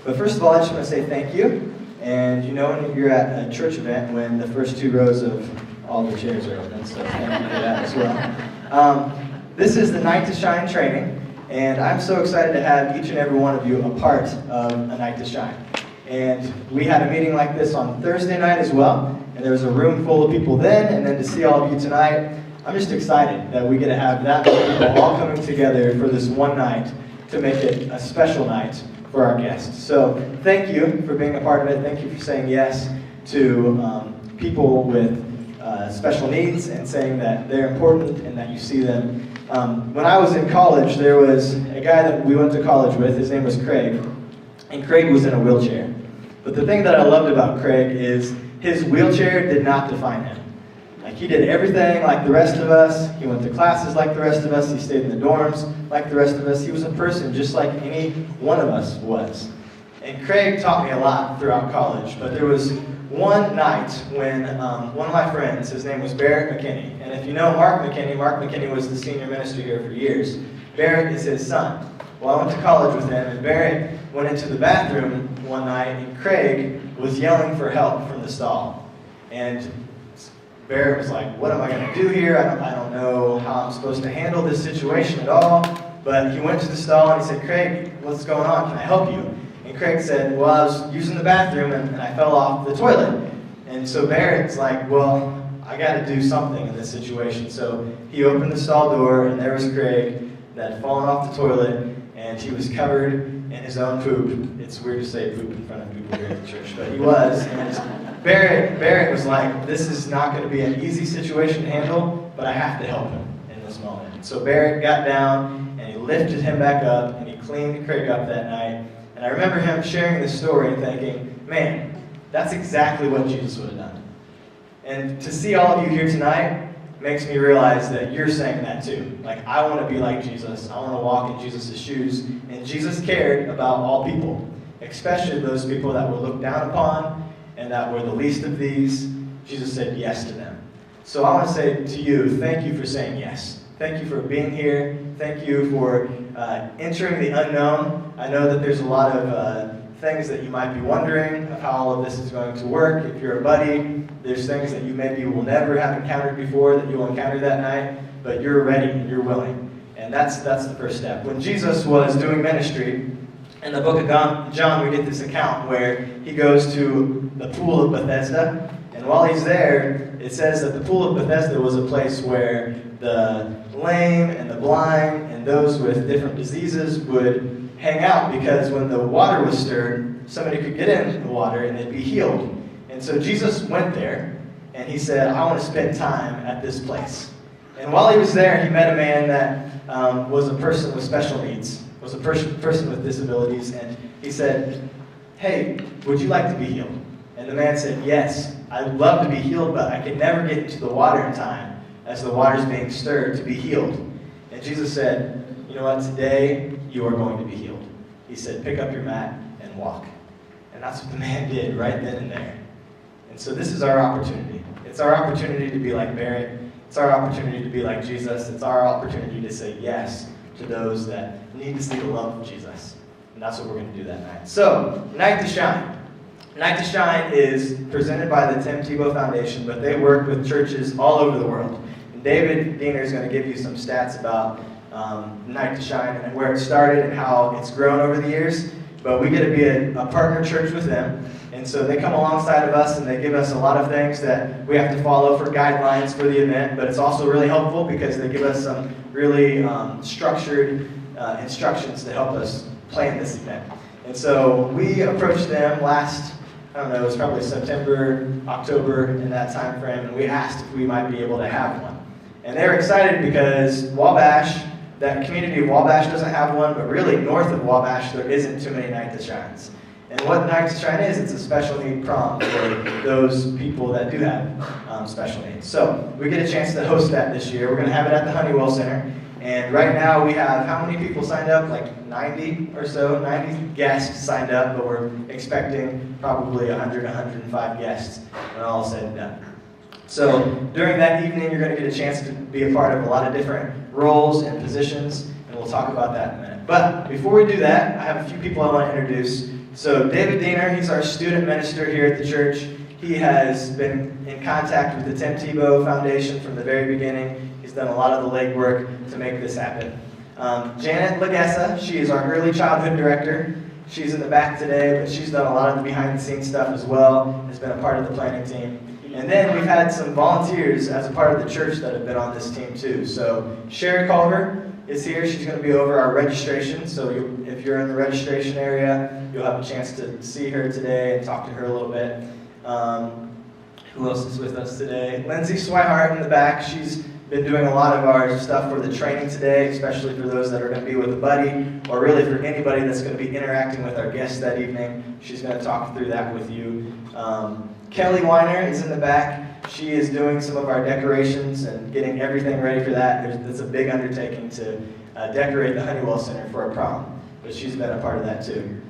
But first of all, I just want to say thank you. And you know when you're at a church event when the first two rows of all the chairs are open, so thank you for that as well. This is the Night to Shine training, and I'm so excited to have each and every one of you a part of A Night to Shine. And we had a meeting like this on Thursday night as well, and there was a room full of people then, and then to see all of you tonight, I'm just excited that we get to have that many people all coming together for this one night to make it a special night for our guests. So thank you for being a part of it. Thank you for saying yes to people with special needs and saying that they're important and that you see them. When I was in college, there was a guy that we went to college with. His name was Craig, and Craig was in a wheelchair. But the thing that I loved about Craig is his wheelchair did not define him. Like, he did everything like the rest of us. He went to classes like the rest of us. He stayed in the dorms like the rest of us. He was a person just like any one of us was. And Craig taught me a lot throughout college, but there was one night when one of my friends, his name was Barrett McKinney, and if you know Mark McKinney was the senior minister here for years. Barrett is his son. Well, I went to college with him, and Barrett went into the bathroom one night, and Craig was yelling for help from the stall. And Barrett was like, what am I going to do here? I don't know how I'm supposed to handle this situation at all. But he went to the stall and he said, Craig, what's going on? Can I help you? And Craig said, well, I was using the bathroom and I fell off the toilet. And so Barrett's like, well, I got to do something in this situation. So he opened the stall door, and there was Craig that had fallen off the toilet, and he was covered in his own poop. It's weird to say poop in front of people here at the church, but he was. And Barrett was like, this is not going to be an easy situation to handle, but I have to help him in this moment. And so Barrett got down, and he lifted him back up, and he cleaned Craig up that night. And I remember him sharing this story and thinking, man, that's exactly what Jesus would have done. And to see all of you here tonight makes me realize that you're saying that too. Like, I want to be like Jesus. I want to walk in Jesus' shoes. And Jesus cared about all people, especially those people that were looked down upon and that were the least of these. Jesus said yes to them. So I want to say to you, thank you for saying yes. Thank you for being here. Thank you for entering the unknown. I know that there's a lot of things that you might be wondering of how all of this is going to work. If you're a buddy, there's things that you maybe will never have encountered before that you'll encounter that night, but you're ready and you're willing. And that's the first step. When Jesus was doing ministry, in the book of John, we get this account where he goes to the pool of Bethesda, and while he's there, it says that the pool of Bethesda was a place where the lame and the blind and those with different diseases would hang out, because when the water was stirred, somebody could get in the water and they'd be healed. And so Jesus went there, and he said, I want to spend time at this place. And while he was there, he met a man that was a person with special needs, was a person with disabilities, and he said, hey, would you like to be healed? And the man said, yes, I'd love to be healed, but I could never get into the water in time as the water's being stirred to be healed. And Jesus said, you know what, today you are going to be healed. He said, pick up your mat and walk. And that's what the man did right then and there. And so this is our opportunity. It's our opportunity to be like Barrett. It's our opportunity to be like Jesus. It's our opportunity to say yes to those that need to see the love of Jesus. And that's what we're going to do that night. So, Night to Shine. Night to Shine is presented by the Tim Tebow Foundation, but they work with churches all over the world. And David Diener is going to give you some stats about Night to Shine and where it started and how it's grown over the years. But we get to be a partner church with them. And so they come alongside of us and they give us a lot of things that we have to follow for guidelines for the event. But it's also really helpful because they give us some really structured instructions to help us plan this event. And so we approached them last, I don't know, it was probably September, October, in that time frame, and we asked if we might be able to have one. And they were excited because Wabash, that community of Wabash doesn't have one, but really north of Wabash there isn't too many Night to Shines. And what Night to Shine is, it's a special need prom for those people that do have special needs. So we get a chance to host that this year. We're going to have it at the Honeywell Center. And right now we have, how many people signed up? Like 90 or so, 90 guests signed up, but we're expecting probably 100, 105 guests when all is said and done. So during that evening, you're going to get a chance to be a part of a lot of different roles and positions, and we'll talk about that in a minute. But before we do that, I have a few people I want to introduce. So David Diener, he's our student minister here at the church. He has been in contact with the Tim Tebow Foundation from the very beginning. He's done a lot of the legwork to make this happen. Janet Lagessa, she is our early childhood director. She's in the back today, but she's done a lot of the behind-the-scenes stuff as well, has been a part of the planning team. And then we've had some volunteers as a part of the church that have been on this team too. So Sherry Culver is here. She's going to be over our registration. So if you're in the registration area, you'll have a chance to see her today and talk to her a little bit. Who else is with us today? Lindsay Swihart in the back. She's been doing a lot of our stuff for the training today, especially for those that are going to be with a buddy, or really for anybody that's going to be interacting with our guests that evening. She's going to talk through that with you. Kelly Weiner is in the back. She is doing some of our decorations and getting everything ready for that. It's a big undertaking to decorate the Honeywell Center for our prom, but she's been a part of that too.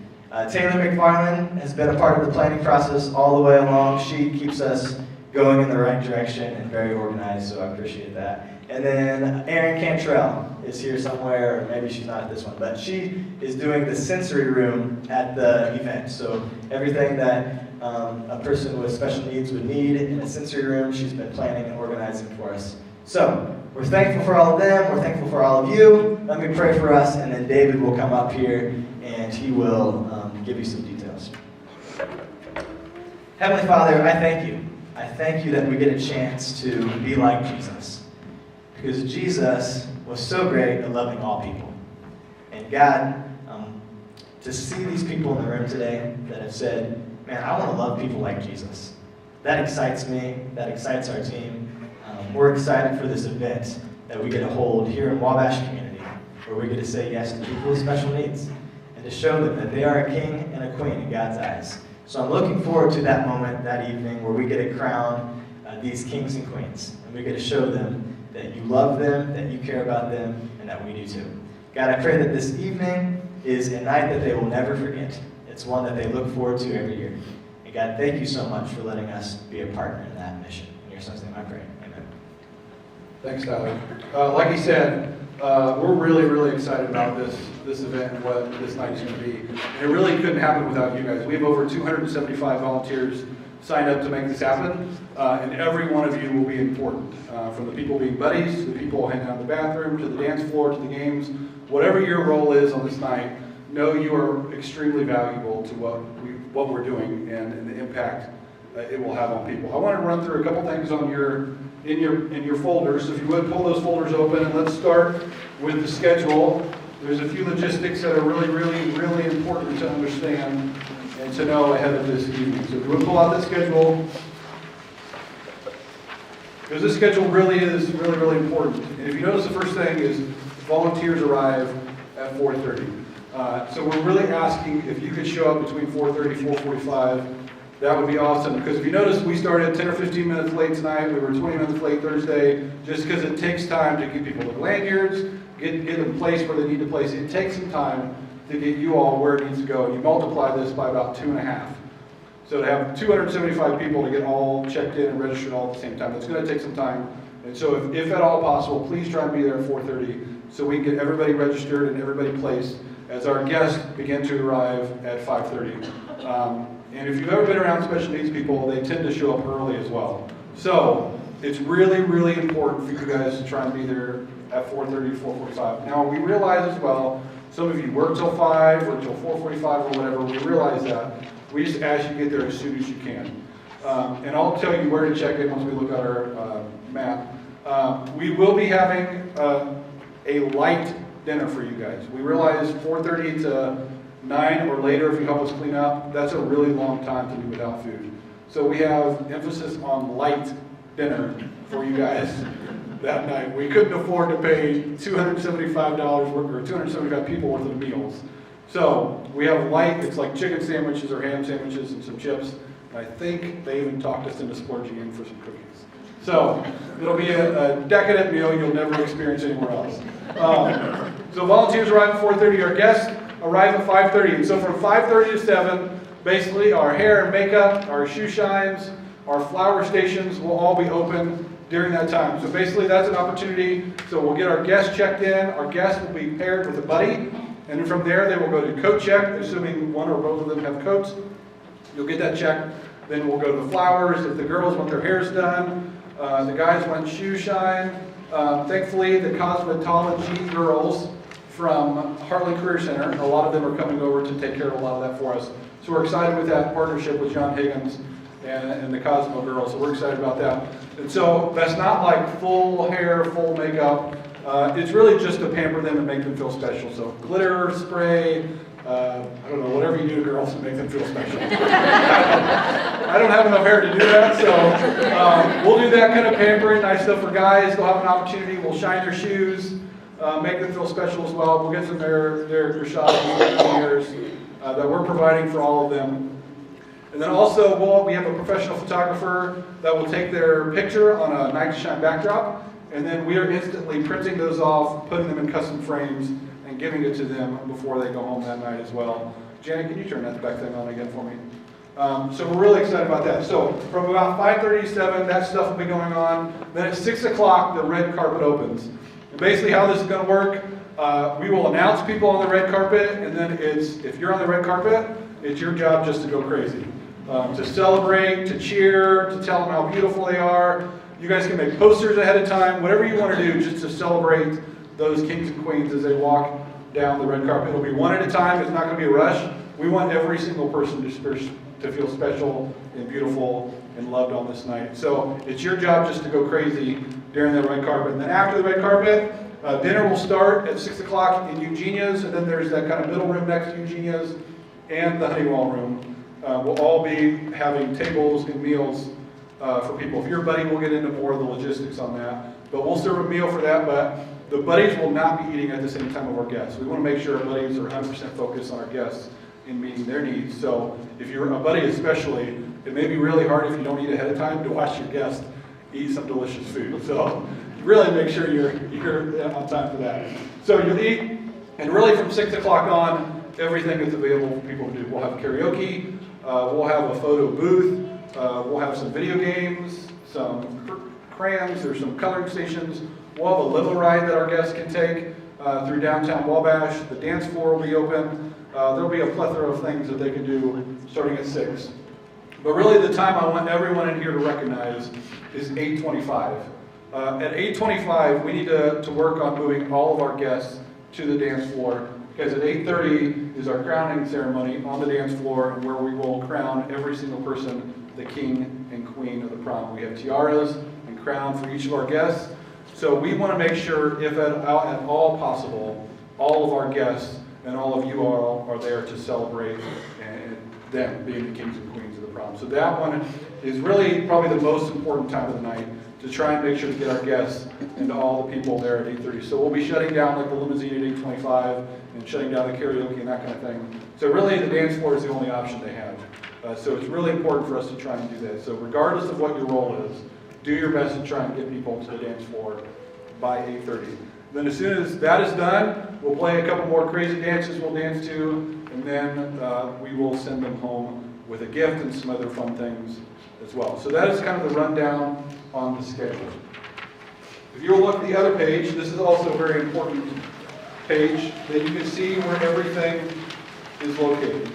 Taylor McFarland has been a part of the planning process all the way along. She keeps us going in the right direction and very organized, so I appreciate that. And then Erin Cantrell is here somewhere, or maybe she's not at this one, but she is doing the sensory room at the event. So everything that a person with special needs would need in a sensory room, she's been planning and organizing for us. So we're thankful for all of them. We're thankful for all of you. Let me pray for us, and then David will come up here and he will give you some details. Heavenly Father, I thank you. I thank you that we get a chance to be like Jesus. Because Jesus was so great at loving all people. And God, to see these people in the room today that have said, man, I want to love people like Jesus. That excites me. That excites our team. We're excited for this event that we get to hold here in Wabash community, where we get to say yes to people with special needs and to show them that they are a king and a queen in God's eyes. So I'm looking forward to that moment, that evening, where we get to crown these kings and queens, and we get to show them that you love them, that you care about them, and that we do too. God, I pray that this evening is a night that they will never forget. It's one that they look forward to every year. And God, thank you so much for letting us be a partner in that mission. In your son's name I pray. Amen. Thanks, Tyler. Like he said, we're really, really excited about this event and what this night is going to be. And it really couldn't happen without you guys. We have over 275 volunteers signed up to make this happen, and every one of you will be important. From the people being buddies, to the people hanging out in the bathroom, to the dance floor, to the games. Whatever your role is on this night, know you are extremely valuable to what we're doing and the impact it will have on people. I want to run through a couple things on in your folders. So if you would pull those folders open, and let's start with the schedule. There's a few logistics that are really, really, really important to understand and to know ahead of this evening. So if you would pull out the schedule, because this schedule really is really, really important. And if you notice, the first thing is volunteers arrive at 4:30. So we're really asking if you could show up between 4:30 and 4:45. That would be awesome, because if you notice, we started 10 or 15 minutes late tonight. We were 20 minutes late Thursday, just because it takes time to get people the lanyards, get them placed where they need to place it. It takes some time to get you all where it needs to go. And you multiply this by about 2.5. So to have 275 people to get all checked in and registered all at the same time, it's going to take some time. And so if at all possible, please try and be there at 4:30 so we can get everybody registered and everybody placed as our guests begin to arrive at 5:30. And if you've ever been around special needs people, they tend to show up early as well. So it's really, really important for you guys to try and be there at 4:30 to 4:45. Now, we realize as well, some of you work till 5 or till 4:45 or whatever. We realize that. We just ask you to get there as soon as you can. And I'll tell you where to check in once we look at our map. We will be having a light dinner for you guys. We realize 4:30 to 9 or later, if you help us clean up, that's a really long time to be without food. So we have emphasis on light dinner for you guys that night. We couldn't afford to pay $275 worth, or 275 people worth of meals. So we have light, it's like chicken sandwiches or ham sandwiches and some chips. And I think they even talked us into splurging in for some cookies. So it'll be a decadent meal you'll never experience anywhere else. So volunteers arrive at 4:30. Our guests arrive at 5:30. And so from 5:30 to 7, basically our hair and makeup, our shoe shines, our flower stations will all be open during that time. So basically that's an opportunity. So we'll get our guests checked in. Our guests will be paired with a buddy. And then from there, they will go to coat check, assuming one or both of them have coats. You'll get that check. Then we'll go to the flowers. If the girls want their hairs done, the guys want shoe shine. Thankfully, the cosmetology girls from Heartland Career Center, a lot of them are coming over to take care of a lot of that for us. So we're excited with that partnership with John Higgins and the Cosmo girls. So we're excited about that. And so that's not like full hair, full makeup. It's really just to pamper them and make them feel special. So glitter, spray, I don't know, whatever you do to girls to make them feel special. I don't have enough hair to do that, so we'll do that kind of pampering, nice stuff for guys. They'll have an opportunity. We'll shine their shoes, make them feel special as well. We'll get some their shots that we're providing for all of them. And then also, we have a professional photographer that will take their picture on a Night to Shine backdrop, and then we are instantly printing those off, putting them in custom frames, and giving it to them before they go home that night as well. Janet, can you turn that back thing on again for me? So we're really excited about that. So from about 5:30 to 7, that stuff will be going on. Then at 6 o'clock, the red carpet opens. And basically how this is going to work, we will announce people on the red carpet, and then if you're on the red carpet, it's your job just to go crazy. To celebrate, to cheer, to tell them how beautiful they are. You guys can make posters ahead of time, whatever you want to do just to celebrate those kings and queens as they walk down the red carpet. It'll be one at a time. It's not going to be a rush. We want every single person to feel special and beautiful and loved on this night. So it's your job just to go crazy during the red carpet. And then after the red carpet, dinner will start at 6 o'clock in Eugenia's, and then there's that kind of middle room next to Eugenia's and the Honeywell room. We'll all be having tables and meals for people. If you're a buddy, we'll get into more of the logistics on that. But we'll serve a meal for that, but the buddies will not be eating at the same time of our guests. We want to make sure our buddies are 100% focused on our guests in meeting their needs. So if you're a buddy especially, it may be really hard if you don't eat ahead of time to watch your guests eat some delicious food. So really make sure you're on time for that. So you'll eat, and really from 6 o'clock on, everything is available for people to do. We'll have karaoke, we'll have a photo booth, we'll have some video games, some crayons, or some coloring stations. We'll have a limo ride that our guests can take through downtown Wabash. The dance floor will be open. There'll be a plethora of things that they can do starting at 6. But really the time I want everyone in here to recognize is 8:25. At 8:25, we need to work on moving all of our guests to the dance floor, because at 8:30 is our crowning ceremony on the dance floor, where we will crown every single person the king and queen of the prom. We have tiaras and crowns for each of our guests. So we want to make sure, if at all possible, all of our guests and all of you all are there to celebrate and them being the kings and queens of the prom. So that one is really probably the most important time of the night, to try and make sure to get our guests and all the people there at 8:30. So we'll be shutting down like the limousine at 8:25 and shutting down the karaoke and that kind of thing. So really the dance floor is the only option they have. So it's really important for us to try and do that. So regardless of what your role is, do your best to try and get people to the dance floor by 8:30. Then as soon as that is done, we'll play a couple more crazy dances we'll dance to, and then we will send them home with a gift and some other fun things as well. So that is kind of the rundown on the schedule. If you'll look at the other page, this is also a very important page that you can see where everything is located.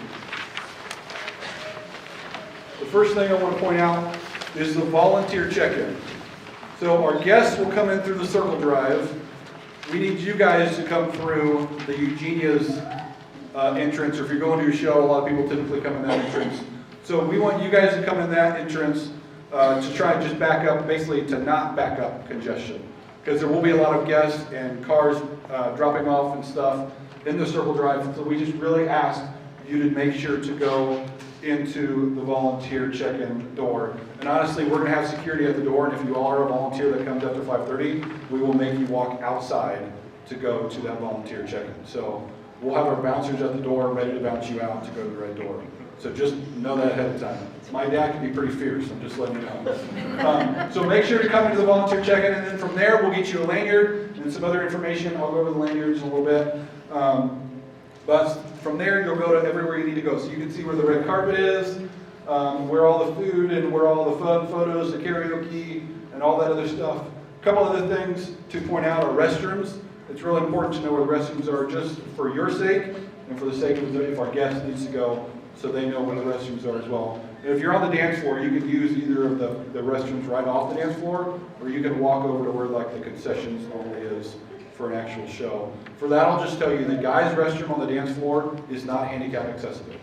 The first thing I want to point out is the volunteer check-in. So our guests will come in through the circle drive. We need you guys to come through the Eugenia's entrance, or if you're going to a show, a lot of people typically come in that entrance. So we want you guys to come in that entrance to try and just back up, basically to not back up congestion. Because there will be a lot of guests and cars dropping off and stuff in the circle drive. So we just really ask you to make sure to go into the volunteer check-in door. And honestly, we're going to have security at the door, and if you are a volunteer that comes after 5:30, we will make you walk outside to go to that volunteer check-in. So we'll have our bouncers at the door ready to bounce you out to go to the right door. So just know that ahead of time. My dad can be pretty fierce, I'm just letting you know. So make sure to come into the volunteer check-in, and then from there we'll get you a lanyard and some other information. I'll go over the lanyards in a little bit. But from there you'll go to everywhere you need to go. So you can see where the red carpet is, where all the food and where all the fun photos, the karaoke, and all that other stuff. A couple other things to point out are restrooms. it's really important to know where the restrooms are just for your sake and for the sake of if our guest needs to go, so they know where the restrooms are as well. And if you're on the dance floor, you can use either of the restrooms right off the dance floor, or you can walk over to where like the concessions normally is for an actual show. For that, I'll just tell you, the guys' restroom on the dance floor is not handicap accessible.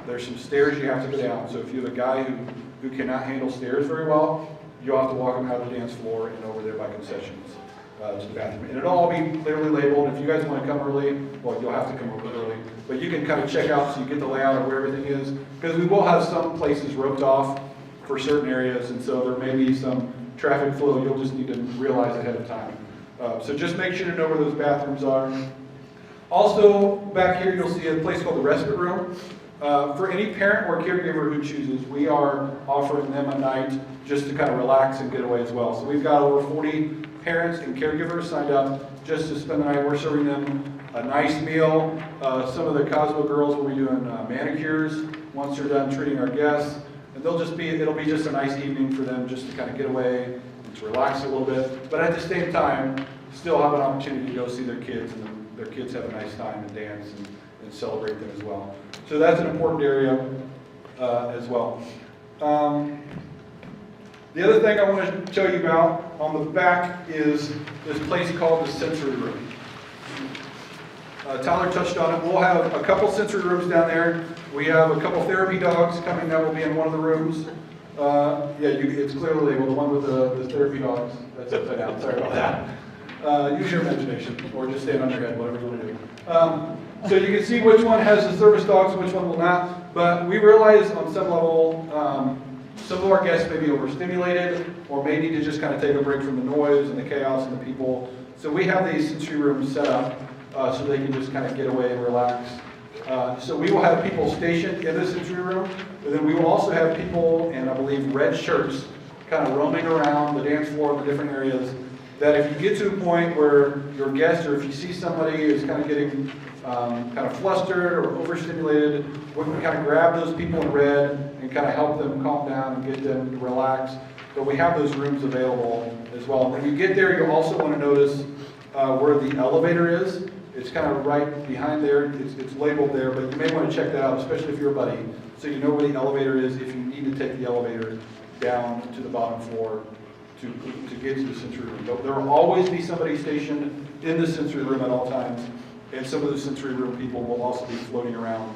There's some stairs you have to go down, so if you have a guy who cannot handle stairs very well, you'll have to walk him out of the dance floor and over there by concessions to the bathroom. And it'll all be clearly labeled. If you guys want to come early, well, you'll have to come over early. But you can kind of check out so you get the layout of where everything is. Because we will have some places roped off for certain areas, and so there may be some traffic flow you'll just need to realize ahead of time. So just make sure to know where those bathrooms are. Also, back here you'll see a place called the respite room. For any parent or caregiver who chooses, we are offering them a night just to kind of relax and get away as well. So we've got over 40 parents and caregivers signed up just to spend the night. We're serving them a nice meal. Some of the Cosmo girls will be doing manicures once they're done treating our guests. And it'll be just a nice evening for them just to kind of get away and to relax a little bit. But at the same time, still have an opportunity to go see their kids, and their kids have a nice time and dance and celebrate them as well. So that's an important area as well. The other thing I want to tell you about on the back is this place called the sensory room. Tyler touched on it. We'll have a couple sensory rooms down there. We have a couple therapy dogs coming that will be in one of the rooms. It's clearly labeled, the one with the therapy dogs. That's upside down. Sorry about that. Use your imagination, or just stand on your head, whatever you want to do. So you can see which one has the service dogs and which one will not. But we realize on some level, some of our guests may be overstimulated or may need to just kind of take a break from the noise and the chaos and the people. So we have these sensory rooms set up so they can just kind of get away and relax. So we will have people stationed in the sensory room, but then we will also have people in, I believe, red shirts kind of roaming around the dance floor in the different areas, that if you get to a point where your guest, or if you see somebody who's kind of getting kind of flustered or overstimulated, we can kind of grab those people in red and kind of help them calm down and get them to relax. But we have those rooms available as well. When you get there, you'll also want to notice where the elevator is. It's kind of right behind there. It's labeled there, but you may want to check that out, especially if you're a buddy, so you know where the elevator is if you need to take the elevator down to the bottom floor to get to the sensory room. There will always be somebody stationed in the sensory room at all times, and some of the sensory room people will also be floating around,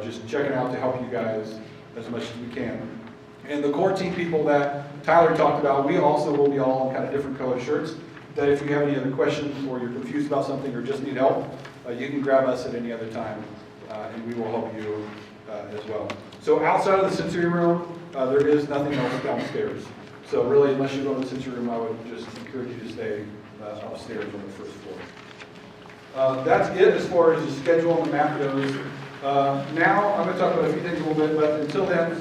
just checking out to help you guys as much as we can. And the core team people that Tyler talked about, we also will be all in kind of different color shirts, that if you have any other questions or you're confused about something or just need help, you can grab us at any other time, and we will help you as well. So outside of the sensory room, there is nothing else downstairs. So really, unless you go to the sensory room, I would just encourage you to stay upstairs on the first floor. That's it as far as the schedule and the map goes. Now, I'm going to talk about a few things a little bit, but until then,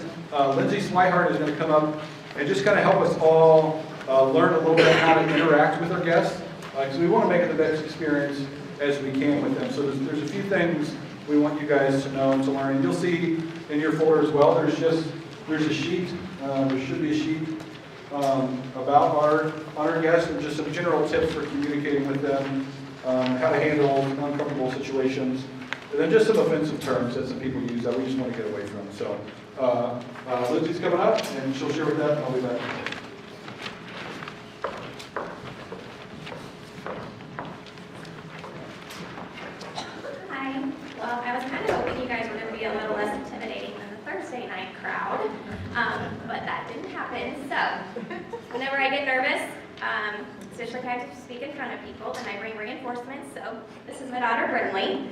Lindsay Swihart is going to come up and just kind of help us all learn a little bit how to interact with our guests. So we want to make it the best experience as we can with them. So there's a few things we want you guys to know and to learn. And you'll see in your folder as well, there's a sheet, there should be a sheet about our guests and just some general tips for communicating with them, how to handle uncomfortable situations, and then just some offensive terms that some people use that we just want to get away from. So Lindsay's coming up, and she'll share with that, and I'll be back. Hi. Well, I was kind of hoping you guys were going to be a little less intimidating than the Thursday night crowd, but that didn't happen. So whenever I get nervous, especially if I have to speak in front of people, then I bring reinforcements. So this is my daughter, Brinley.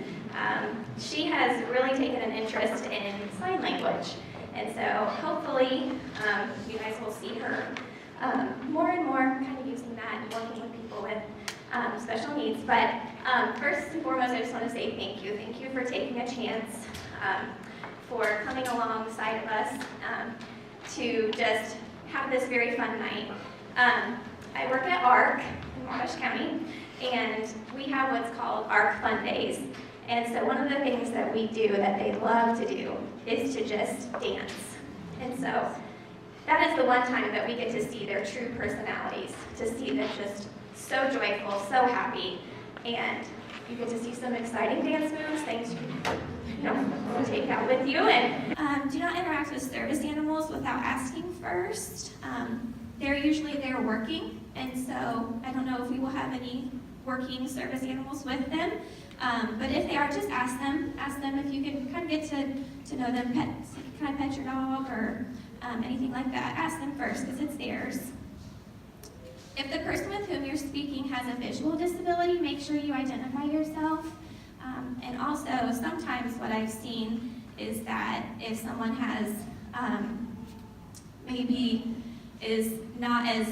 She has really taken an interest in sign language. And so hopefully you guys will see her more and more kind of using that and working with people with special needs. But first and foremost, I just want to say thank you. Thank you for taking a chance, for coming alongside of us to just have this very fun night. I work at ARC in Wabash County, and we have what's called ARC Fun Days. And so one of the things that we do that they love to do is to just dance. And so that is the one time that we get to see their true personalities, to see them just so joyful, so happy, And you get to see some exciting dance moves, things you take out with you. And do not interact with service animals without asking first. They're usually there working, and so I don't know if we will have any working service animals with them. But if they are, just ask them if you can kind of get to know them. Can I pet your dog or anything like that? Ask them first because it's theirs. If the person with whom you're speaking has a visual disability, make sure you identify yourself. And also, sometimes what I've seen is that if someone has maybe is not as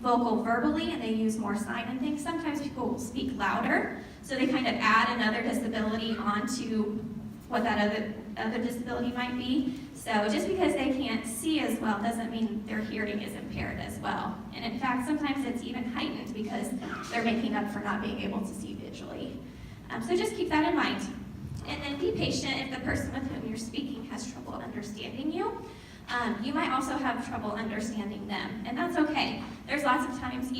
vocal verbally and they use more sign and things, sometimes people will speak louder. So they kind of add another disability onto what that other disability might be. So just because they can't see as well doesn't mean their hearing is impaired as well. And in fact, sometimes it's even heightened because they're making up for not being able to see visually. So just keep that in mind. And then be patient if the person with whom you're speaking has trouble understanding you. You might also have trouble understanding them, and that's okay. There's lots of times,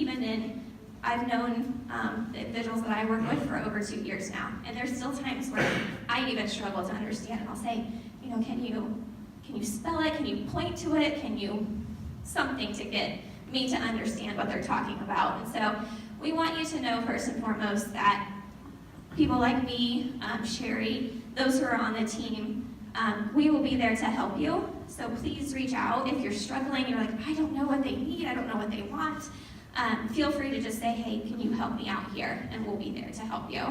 I've known the individuals that I work with for over 2 years now, and there's still times where I even struggle to understand, and I'll say, can you spell it? Can you point to it? Can you something to get me to understand what they're talking about? And so we want you to know first and foremost that people like me, Sherry, those who are on the team, we will be there to help you. So please reach out if you're struggling. You're like, I don't know what they need. I don't know what they want. Feel free to just say, hey, can you help me out here? And we'll be there to help you.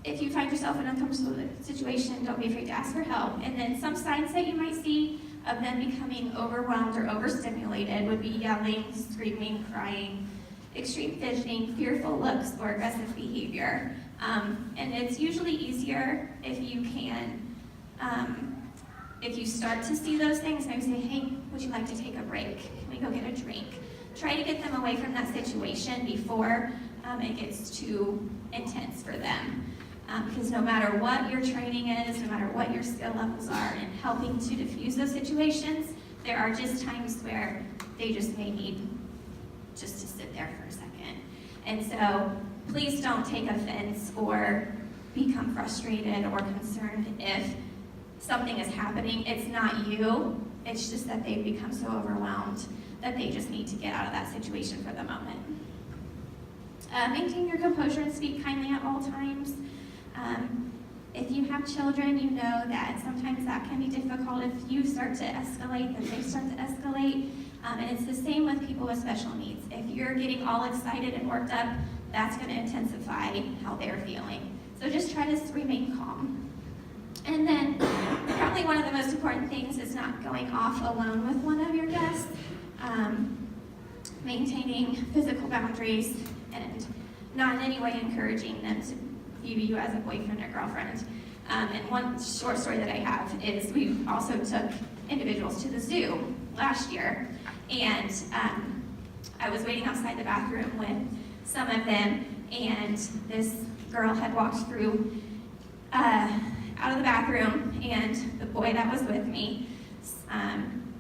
If you find yourself in an uncomfortable situation, don't be afraid to ask for help. And then some signs that you might see of them becoming overwhelmed or overstimulated would be yelling, screaming, crying, extreme fidgeting, fearful looks, or aggressive behavior. And it's usually easier if you can, if you start to see those things, maybe say, hey, would you like to take a break? Can we go get a drink? Try to get them away from that situation before it gets too intense for them. Because no matter what your training is, no matter what your skill levels are in helping to diffuse those situations, there are just times where they just may need just to sit there for a second. And so please don't take offense or become frustrated or concerned if something is happening. It's not you, it's just that they've become so overwhelmed that they just need to get out of that situation for the moment. Maintain your composure and speak kindly at all times. If you have children, you know that sometimes that can be difficult. If you start to escalate, then they start to escalate. And it's the same with people with special needs. If you're getting all excited and worked up, that's going to intensify how they're feeling. So just try to remain calm. And then probably one of the most important things is not going off alone with one of your guests. Maintaining physical boundaries and not in any way encouraging them to view you as a boyfriend or girlfriend. And one short story that I have is we also took individuals to the zoo last year, and I was waiting outside the bathroom with some of them, and this girl had walked through out of the bathroom, and the boy that was with me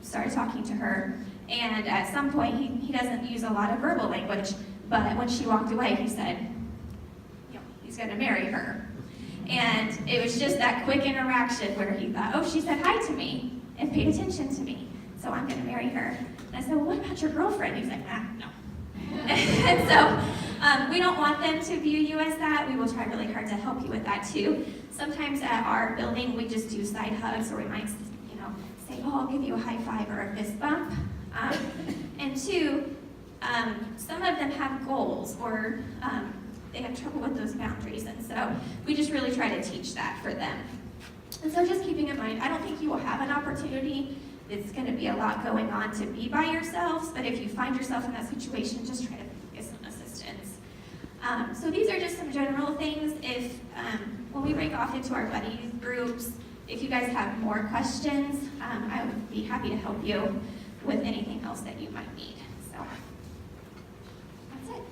started talking to her, and at some point he doesn't use a lot of verbal language, but when she walked away he said, he's going to marry her. And it was just that quick interaction where he thought, oh, she said hi to me and paid attention to me, so I'm going to marry her. And I said, well, what about your girlfriend? He's like, no. And so we don't want them to view you as that. We will try really hard to help you with that too. Sometimes at our building we just do side hugs, or we might say, oh, I'll give you a high five or a fist bump. And two, some of them have goals, or they have trouble with those boundaries, and so we just really try to teach that for them. And so just keeping in mind, I don't think you will have an opportunity. It's going to be a lot going on to be by yourselves, but if you find yourself in that situation, just try to get some assistance. So these are just some general things. If when we break off into our buddies groups, if you guys have more questions, I would be happy to help you with anything else that you might need. So that's it.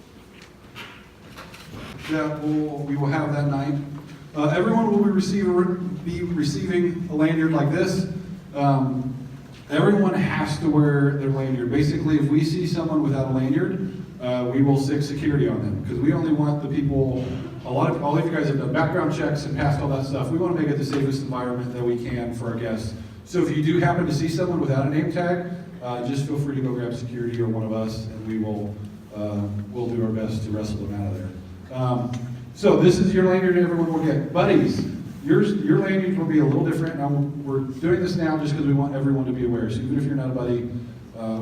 Yeah, we will have that night. Everyone will be receiving a lanyard like this. Everyone has to wear their lanyard. Basically, if we see someone without a lanyard, we will stick security on them because we only want the people. All of you guys have done background checks and passed all that stuff. We want to make it the safest environment that we can for our guests. So if you do happen to see someone without a name tag, just feel free to go grab security or one of us, and we will we'll do our best to wrestle them out of there. So this is your lanyard everyone will get. Buddies, your lanyards will be a little different. Now we're doing this now just because we want everyone to be aware. So even if you're not a buddy,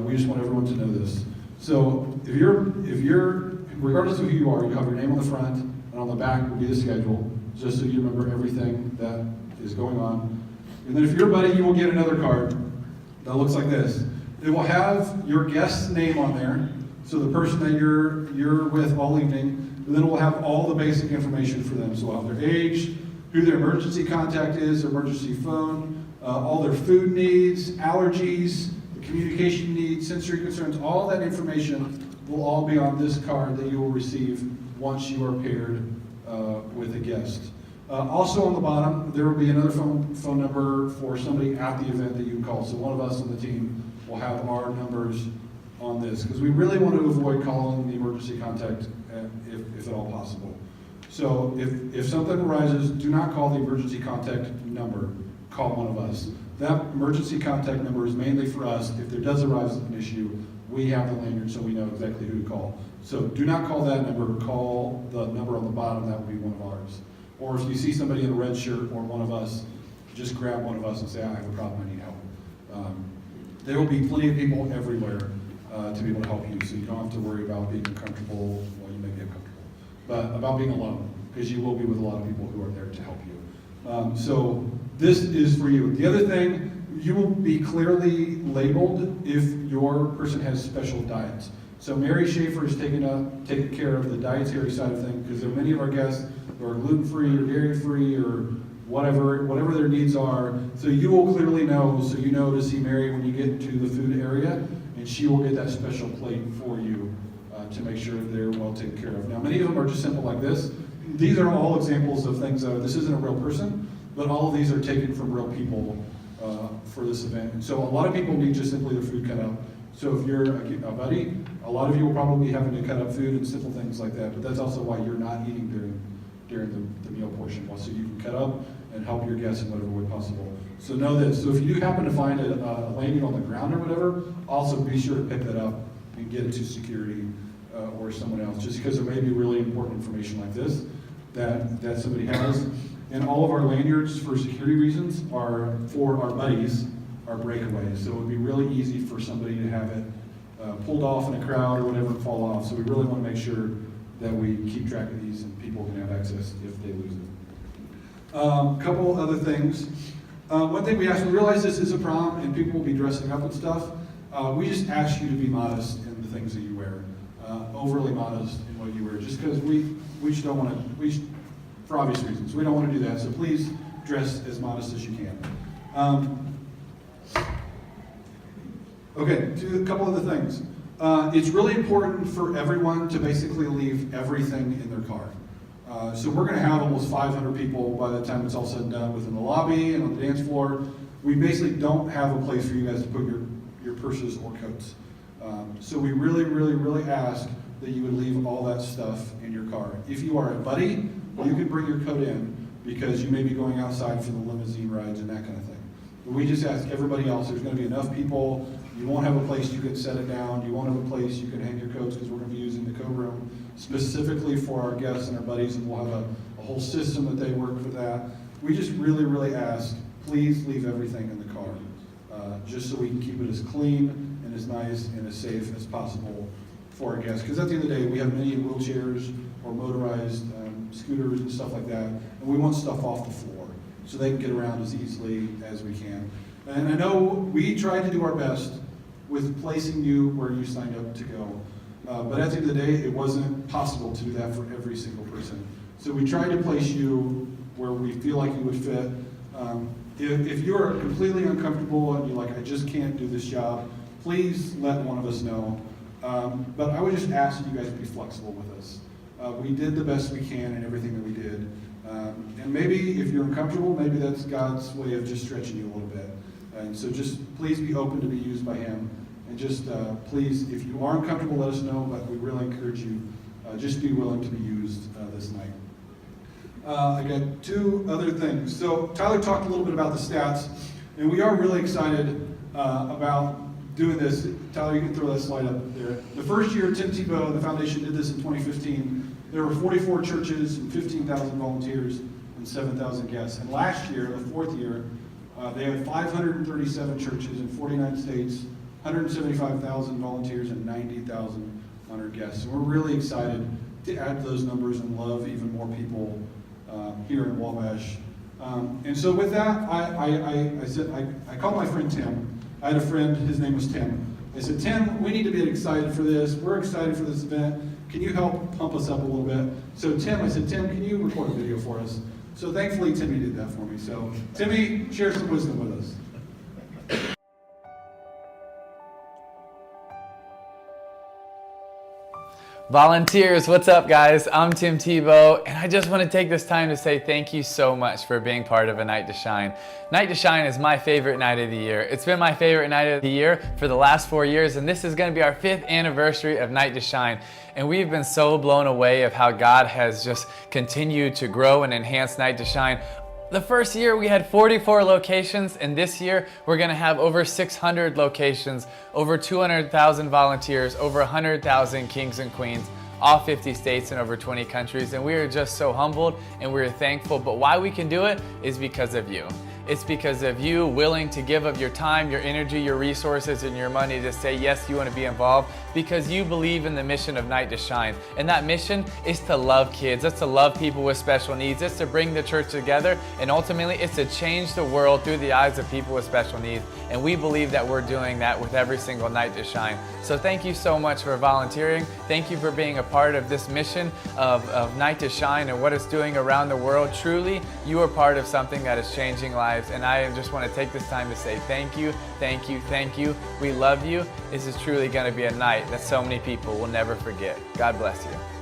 we just want everyone to know this. So if you're regardless of who you are, you have your name on the front, and on the back will be the schedule, just so you remember everything that is going on. And then if you're a buddy, you will get another card that looks like this. It will have your guest's name on there, so the person that you're with all evening, and then it will have all the basic information for them. So we'll have their age, who their emergency contact is, their emergency phone, all their food needs, allergies, the communication needs, sensory concerns, all that information will all be on this card that you will receive once you are paired with a guest. Also on the bottom, there will be another phone number for somebody at the event that you can call. So one of us on the team will have our numbers on this because we really want to avoid calling the emergency contact if at all possible. So if something arises, do not call the emergency contact number, call one of us. That emergency contact number is mainly for us. If there does arise an issue, we have the lanyard so we know exactly who to call. So do not call that number, call the number on the bottom, that would be one of ours. Or if you see somebody in a red shirt or one of us, just grab one of us and say, I have a problem, I need help. There will be plenty of people everywhere to be able to help you, so you don't have to worry about being uncomfortable, well, you may be uncomfortable, but about being alone, because you will be with a lot of people who are there to help you. So this is for you. The other thing, you will be clearly labeled if your person has special diets. So Mary Schaefer is taking care of the dietary side of things, because there are many of our guests who are gluten-free or dairy-free or whatever their needs are. So you will clearly know, so you know to see Mary when you get to the food area, and she will get that special plate for you to make sure they're well taken care of. Now, many of them are just simple like this. These are all examples of things this isn't a real person, but all of these are taken from real people for this event. And so a lot of people need just simply the food cut up. So if you're a buddy, a lot of you will probably be having to cut up food and simple things like that, but that's also why you're not eating during the meal portion, so you can cut up and help your guests in whatever way possible. So know this, so if you do happen to find a lanyard on the ground or whatever, also be sure to pick that up and get it to security or someone else, just because there may be really important information like this that somebody has. And all of our lanyards, for security reasons, are for our buddies, our breakaways. So it would be really easy for somebody to have it pulled off in a crowd or whatever and fall off. So we really want to make sure that we keep track of these and people can have access if they lose it. Couple other things. One thing we realize this is a prom and people will be dressing up and stuff. We just ask you to be modest in the things that you wear. Overly modest in what you wear, just because we just don't want to, for obvious reasons, we don't want to do that. So please dress as modest as you can. Okay, a couple other things. It's really important for everyone to basically leave everything in their car. So we're going to have almost 500 people by the time it's all said and done within the lobby and on the dance floor. We basically don't have a place for you guys to put your purses or coats. So we really, really, really ask that you would leave all that stuff in your car. If you are a buddy, you can bring your coat in because you may be going outside for the limousine rides and that kind of thing. But we just ask everybody else, there's going to be enough people. You won't have a place you can set it down. You won't have a place you can hang your coats because we're going to be using the coat room specifically for our guests and our buddies, and we'll have a whole system that they work for that. We just really, really ask, please leave everything in the car, just so we can keep it as clean and as nice and as safe as possible for our guests. Because at the end of the day, we have many wheelchairs or motorized scooters and stuff like that, and we want stuff off the floor so they can get around as easily as we can. And I know we tried to do our best with placing you where you signed up to go. But at the end of the day, it wasn't possible to do that for every single person. So we tried to place you where we feel like you would fit. If you're completely uncomfortable and you're like, I just can't do this job, please let one of us know. But I would just ask that you guys be flexible with us. We did the best we can in everything that we did. And maybe if you're uncomfortable, maybe that's God's way of just stretching you a little bit. And so just please be open to be used by Him And just please, if you are uncomfortable, let us know, but we really encourage you, just be willing to be used this night. I got two other things. So Tyler talked a little bit about the stats, and we are really excited about doing this. Tyler, you can throw that slide up there. The first year Tim Tebow and the foundation did this in 2015, there were 44 churches and 15,000 volunteers and 7,000 guests. And last year, the fourth year, they had 537 churches in 49 states, 175,000 volunteers, and 90,000 honored guests. And we're really excited to add those numbers and love even more people here in Wabash. And so with that, I called my friend Tim. I had a friend, his name was Tim. I said, Tim, we need to be excited for this. We're excited for this event. Can you help pump us up a little bit? So I said, Tim, can you record a video for us? So thankfully, Timmy did that for me. So Timmy, share some wisdom with us. Volunteers, what's up guys? I'm Tim Tebow, and I just want to take this time to say thank you so much for being part of A Night to Shine. Night to Shine is my favorite night of the year. It's been my favorite night of the year for the last 4 years, and this is going to be our 5th anniversary of Night to Shine. And we've been so blown away of how God has just continued to grow and enhance Night to Shine. The first year we had 44 locations, and this year we're going to have over 600 locations, over 200,000 volunteers, over 100,000 kings and queens, all 50 states and over 20 countries. And we are just so humbled and we're thankful. But why we can do it is because of you. It's because of you willing to give of your time, your energy, your resources, and your money to say, yes, you want to be involved because you believe in the mission of Night to Shine. And that mission is to love kids. It's to love people with special needs. It's to bring the church together. And ultimately, it's to change the world through the eyes of people with special needs. And we believe that we're doing that with every single Night to Shine. So thank you so much for volunteering. Thank you for being a part of this mission of Night to Shine and what it's doing around the world. Truly, you are part of something that is changing lives. And I just want to take this time to say thank you, thank you, thank you. We love you. This is truly going to be a night that so many people will never forget. God bless you.